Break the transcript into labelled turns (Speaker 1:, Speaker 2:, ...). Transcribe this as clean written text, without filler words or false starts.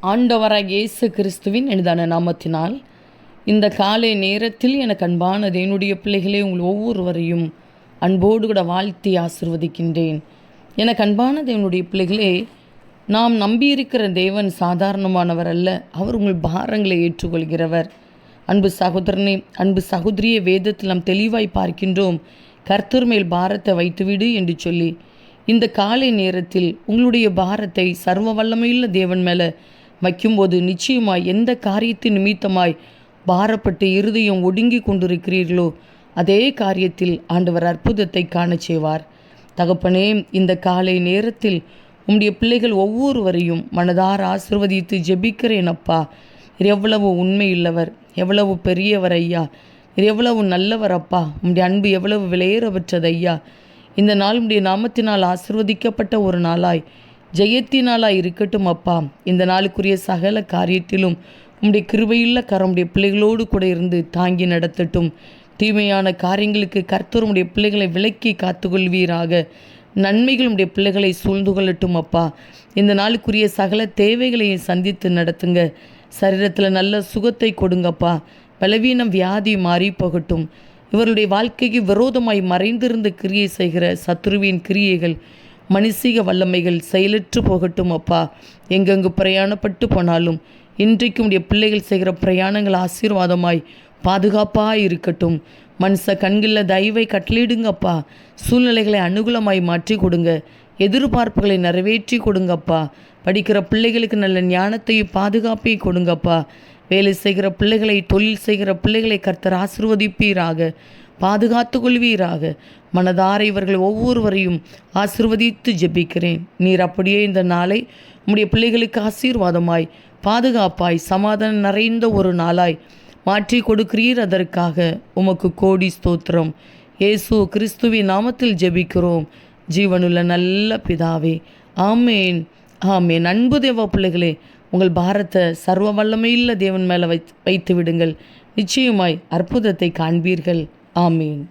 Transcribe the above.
Speaker 1: ஆண்டவராகிய இயேசு கிறிஸ்துவின் இனிதான நாமத்தினால் இந்த காலை நேரத்தில் எனக்கு அன்பான என்னுடைய பிள்ளைகளே, உங்கள் ஒவ்வொருவரையும் அன்போடு கூட வாழ்த்தி ஆசிர்வதிக்கின்றேன். எனக்கு அன்பான என்னுடைய பிள்ளைகளே, நாம் நம்பியிருக்கிற தேவன் சாதாரணமானவர் அல்ல. அவர் உங்கள் பாரங்களை ஏற்றுக்கொள்கிறவர். அன்பு சகோதரனே, அன்பு சகோதரியை, வேதத்தில் நாம் தெளிவாய் பார்க்கின்றோம். கர்த்தர் மேல் பாரத்தை வைத்துவிடு என்று சொல்லி, இந்த காலை நேரத்தில் உங்களுடைய பாரத்தை சர்வ வல்லமையுள்ள தேவன் மேலே வைக்கும்போது நிச்சயமாய் எந்த காரியத்தின் நிமித்தமாய் பாரப்பட்டு இருதயம் ஒடுங்கி கொண்டிருக்கிறீர்களோ அதே காரியத்தில் ஆண்டவர் அற்புதத்தை காண செய்வார். தகப்பனே, இந்த காலை நேரத்தில் உம்முடைய பிள்ளைகள் ஒவ்வொருவரையும் மனதார ஆசிர்வதித்து ஜெபிக்கிறேன். அப்பா, எவ்வளவு உண்மையுள்ளவர், எவ்வளவு பெரியவர் ஐயா, எவ்வளவு நல்லவர் அப்பா. உம்முடைய அன்பு எவ்வளவு விலையேறப்பட்டது ஐயா. இந்த நாள் உம்முடைய நாமத்தினால் ஆசிர்வதிக்கப்பட்ட ஒரு நாளாய், ஜெயத்தினாலாய் இருக்கட்டும் அப்பா. இந்த நாளுக்குரிய சகல காரியத்திலும் உம்முடைய கிருபையுள்ள கரமுடைய பிள்ளைகளோடு கூட இருந்து தாங்கி நடத்தட்டும். தீமையான காரியங்களுக்கு கர்த்தர் உம்முடைய பிள்ளைகளை விலக்கி காத்துக்கொள்வீராக. நன்மைகள் உம்முடைய பிள்ளைகளை சூழ்ந்து கொள்ளட்டும் அப்பா. இந்த நாளுக்குரிய சகல தேவைகளையும் சந்தித்து நடத்துங்க. சரீரத்தில் நல்ல சுகத்தை கொடுங்கப்பா. பலவீனம் வியாதி மாறி போகட்டும். இவருடைய வாழ்க்கைக்கு விரோதமாய் மறைந்திருந்து கிரியை செய்கிற சத்துருவின் கிரியைகள், மனுஷீக வல்லமைகள் செயலற்று போகட்டும் அப்பா. எங்கெங்கு பிரயாணப்பட்டு போனாலும் இன்றைக்கும் உடைய பிள்ளைகள் செய்கிற பிரயாணங்கள் ஆசீர்வாதமாய் பாதுகாப்பாக இருக்கட்டும். மனுஷ கண்களில் தயவை கட்டளிடுங்கப்பா. சூழ்நிலைகளை அனுகூலமாய் மாற்றி கொடுங்க. எதிர்பார்ப்புகளை நிறைவேற்றி கொடுங்கப்பா. படிக்கிற பிள்ளைகளுக்கு நல்ல ஞானத்தையும் பாதுகாப்பையும் கொடுங்கப்பா. வேலை செய்கிற பிள்ளைகளை, தொழில் செய்கிற பிள்ளைகளை கர்த்தர் ஆசிர்வதிப்பீராக, பாதுகாத்து கொள்வீராக. மனதார இவர்கள் ஒவ்வொருவரையும் ஆசிர்வதித்து ஜெபிக்கிறேன். நீர் அப்படியே இந்த நாளை உம்முடைய பிள்ளைகளுக்கு ஆசீர்வாதமாய், பாதுகாப்பாய், சமாதானம் நிறைந்த ஒரு நாளாய் மாற்றி கொடுக்கிறீர். அதற்காக உமக்கு கோடி ஸ்தோத்திரம். இயேசு கிறிஸ்துவின் நாமத்தில் ஜெபிக்கிறோம் ஜீவனுள்ள நல்ல பிதாவே. ஆமேன், ஆமேன். அன்பு தேவ பிள்ளைகளே, உங்கள் பாரத்தை சர்வ வல்லமையுள்ள தேவன் மேலே வைத்து விடுங்கள். நிச்சயமாய் அற்புதத்தை காண்பீர்கள். ஆமீன்.